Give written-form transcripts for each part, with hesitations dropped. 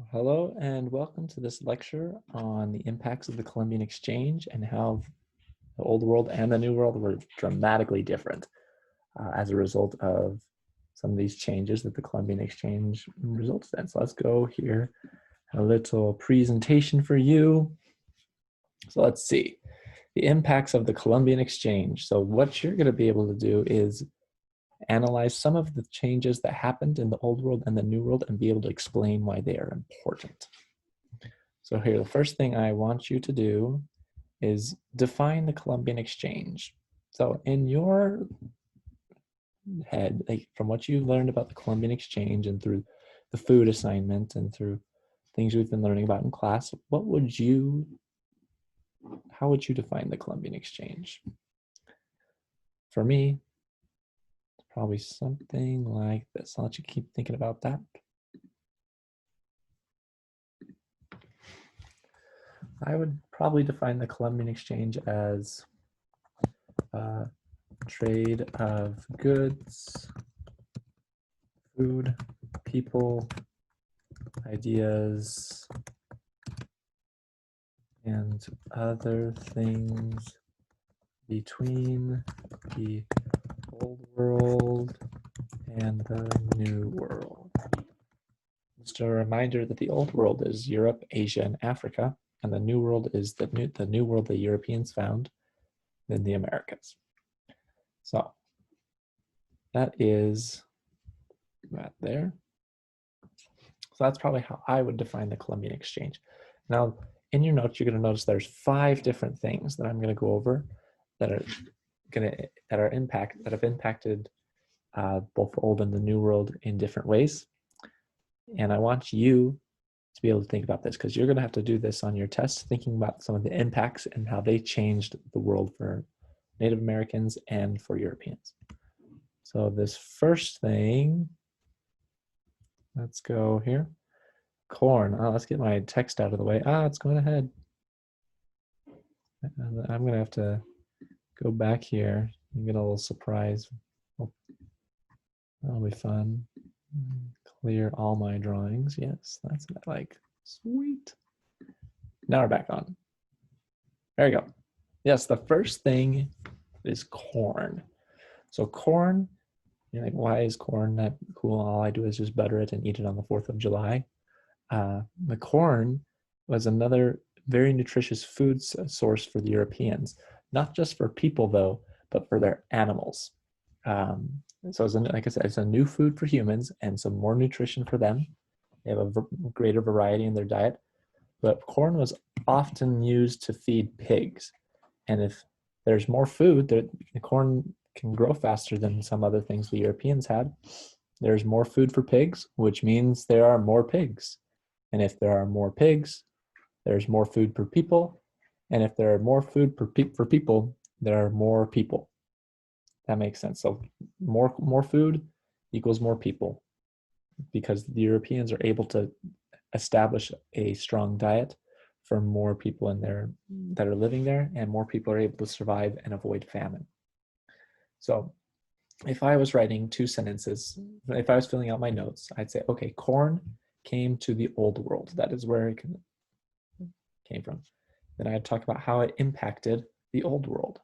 Hello and welcome to this lecture on the impacts of the Columbian Exchange and how the Old World and the New World were dramatically different as a result of some of these changes that the Columbian Exchange results in. So let's go here, a little presentation for you. So let's see, the impacts of the Columbian Exchange. So what you're going to be able to do is analyze some of the changes that happened in the Old World and the New World and be able to explain why they are important. So here, the first thing I want you to do is define the Columbian Exchange. So in your head, like from what you've learned about the Columbian Exchange and through the food assignment and through things we've been learning about in class, how would you define the Columbian Exchange? For me, it's probably something like this. I'll let you keep thinking about that. I would probably define the Columbian Exchange as trade of goods, food, people, ideas, and other things between the Old World and the New World. Just a reminder that the Old World is Europe, Asia, and Africa, and the New World is the New World the Europeans found in the Americas. So that is that there. So that's probably how I would define the Columbian Exchange. Now, in your notes, you're going to notice there's 5 different things that I'm going to go over that have impacted both the Old and the New World in different ways. And I want you to be able to think about this because you're going to have to do this on your test, thinking about some of the impacts and how they changed the world for Native Americans and for Europeans. So this first thing, let's go here. Corn. Let's get my text out of the way. It's going ahead. I'm going to have to go back here and get a little surprise. That'll be fun. Clear all my drawings. Yes, that's what I like. Sweet. Now we're back on. There you go. Yes, the first thing is corn. So corn, you're like, why is corn that cool? All I do is just butter it and eat it on the 4th of July. The corn was another very nutritious food source for the Europeans, not just for people though, but for their animals. So like I said, it's a new food for humans and some more nutrition for them. They have a greater variety in their diet, but corn was often used to feed pigs. And if there's more food, the corn can grow faster than some other things the Europeans had. There's more food for pigs, which means there are more pigs. And if there are more pigs, there's more food per people. And if there are more food for people, there are more people. That makes sense. So more food equals more people because the Europeans are able to establish a strong diet for more people in there that are living there, and more people are able to survive and avoid famine. So if I was writing 2 sentences, if I was filling out my notes, I'd say, okay, corn came to the Old World. That is where it came from. Then I'd talk about how it impacted the Old World.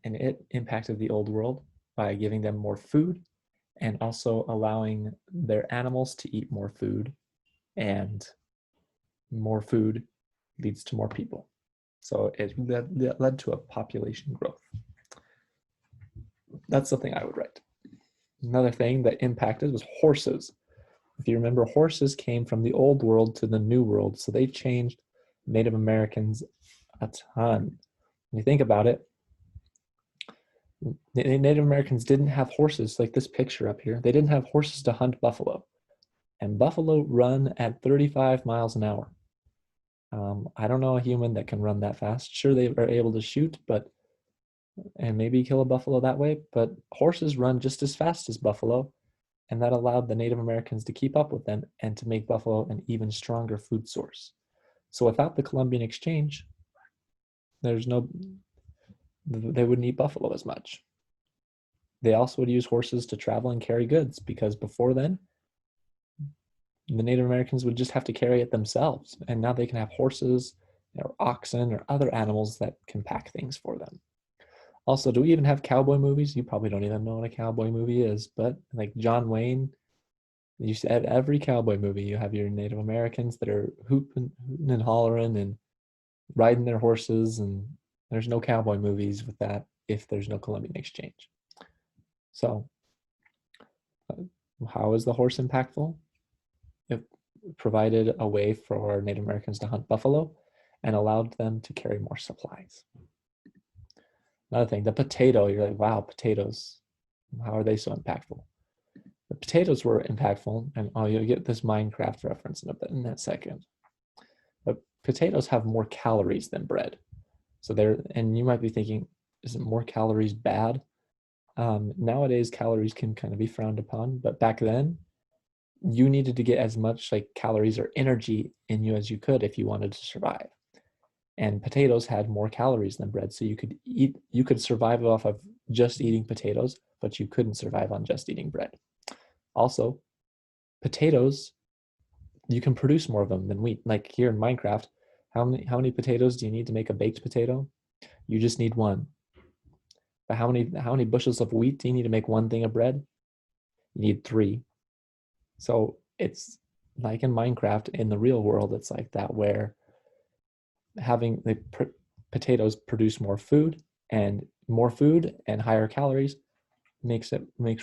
And it impacted the Old World by giving them more food and also allowing their animals to eat more food, and more food leads to more people. So it led to a population growth. That's the thing I would write. Another thing that impacted was horses. If you remember, horses came from the Old World to the New World, so they changed Native Americans a ton. When you think about it, the Native Americans didn't have horses like this picture up here. They didn't have horses to hunt buffalo. And buffalo run at 35 miles an hour. I don't know a human that can run that fast. Sure, they are able to shoot, and maybe kill a buffalo that way, but horses run just as fast as buffalo, and that allowed the Native Americans to keep up with them and to make buffalo an even stronger food source. So without the Columbian Exchange, they wouldn't eat buffalo as much. They also would use horses to travel and carry goods because before then, the Native Americans would just have to carry it themselves. And now they can have horses or oxen or other animals that can pack things for them. Also, do we even have cowboy movies? You probably don't even know what a cowboy movie is, but like John Wayne, you said every cowboy movie, you have your Native Americans that are hooting and hollering and riding their horses, and there's no cowboy movies with that if there's no Columbian exchange. So how is the horse impactful? It provided a way for Native Americans to hunt buffalo and allowed them to carry more supplies. Another thing, the potato, you're like, wow, potatoes, how are they so impactful? The potatoes were impactful, and you'll get this Minecraft reference in that second. But potatoes have more calories than bread. So and you might be thinking, isn't more calories bad? Nowadays, calories can kind of be frowned upon, but back then, you needed to get as much like calories or energy in you as you could if you wanted to survive. And potatoes had more calories than bread, so you could survive off of just eating potatoes, but you couldn't survive on just eating bread. Also, potatoes, you can produce more of them than wheat. Like here in Minecraft, how many potatoes do you need to make a baked potato? You just need one. But how many bushels of wheat do you need to make one thing of bread? You need 3. So it's like in Minecraft, in the real world, it's like that, where having the potatoes produce more food and higher calories makes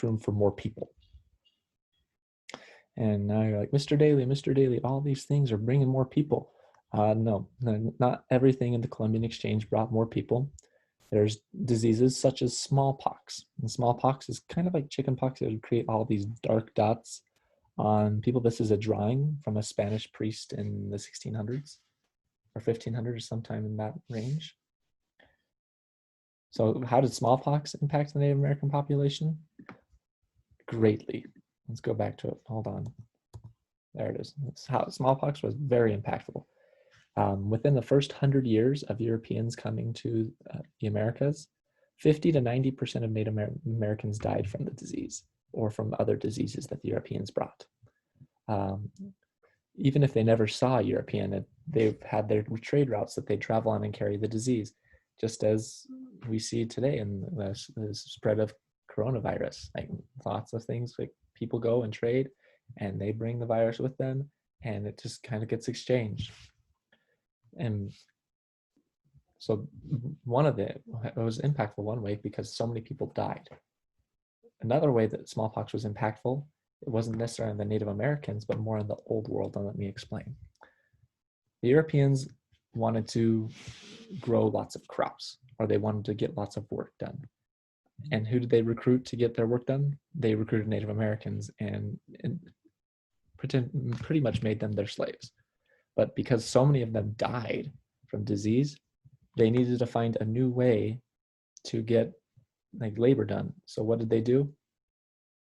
room for more people. And now you're like, Mr. Daly, all these things are bringing more people. No, not everything in the Columbian exchange brought more people. There's diseases such as smallpox. And smallpox is kind of like chickenpox. It would create all these dark dots on people. This is a drawing from a Spanish priest in the 1600s or 1500s, sometime in that range. So how did smallpox impact the Native American population? Greatly. Let's go back to it. Hold on. There it is. That's how smallpox was very impactful. Within the first 100 years of Europeans coming to the Americas, 50 to 90% of Native Americans died from the disease or from other diseases that the Europeans brought. Even if they never saw a European, they've had their trade routes that they travel on and carry the disease, just as we see today in the spread of coronavirus. Like lots of things, like people go and trade and they bring the virus with them, and it just kind of gets exchanged. And so it was impactful one way because so many people died. Another way that smallpox was impactful, it wasn't necessarily on the Native Americans, but more in the old world, and let me explain. The Europeans wanted to grow lots of crops, or they wanted to get lots of work done. And who did they recruit to get their work done? They recruited Native Americans and pretty much made them their slaves. But because so many of them died from disease, they needed to find a new way to get like labor done. So what did they do?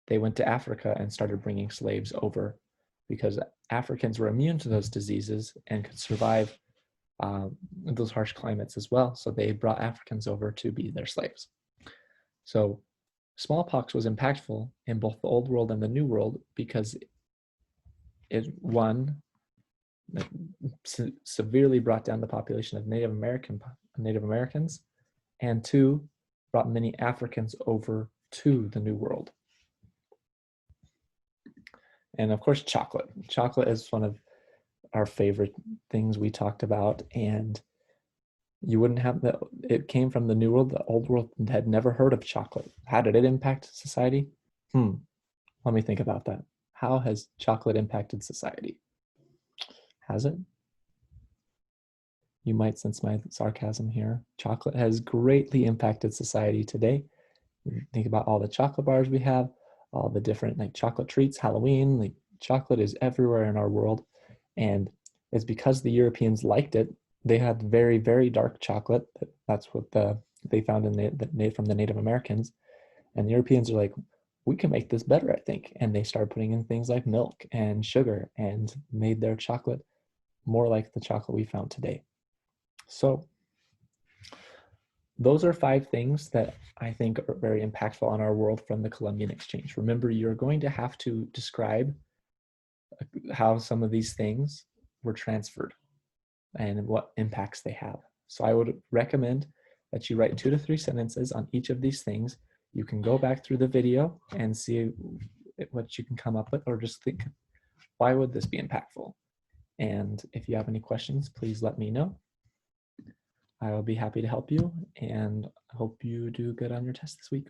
They went to Africa and started bringing slaves over, because Africans were immune to those diseases and could survive those harsh climates as well. So they brought Africans over to be their slaves. So smallpox was impactful in both the old world and the new world because it, one, severely brought down the population of Native Americans, and 2, brought many Africans over to the New World. And of course, chocolate. Chocolate is one of our favorite things we talked about, and you wouldn't have it came from the New World. The Old World had never heard of chocolate. How did it impact society? Let me think about that. How has chocolate impacted society? Has it? You might sense my sarcasm here. Chocolate has greatly impacted society today. Think about all the chocolate bars we have, all the different like chocolate treats, Halloween, like chocolate is everywhere in our world. And it's because the Europeans liked it. They had very, very dark chocolate. That's what they found from the Native Americans. And the Europeans are like, we can make this better, I think. And they started putting in things like milk and sugar and made their chocolate more like the chocolate we found today. So those are 5 things that I think are very impactful on our world from the Columbian exchange. Remember, you're going to have to describe how some of these things were transferred and what impacts they have. So I would recommend that you write 2 to 3 sentences on each of these things. You can go back through the video and see what you can come up with, or just think, why would this be impactful? And if you have any questions, please let me know. I will be happy to help you, and hope you do good on your test this week.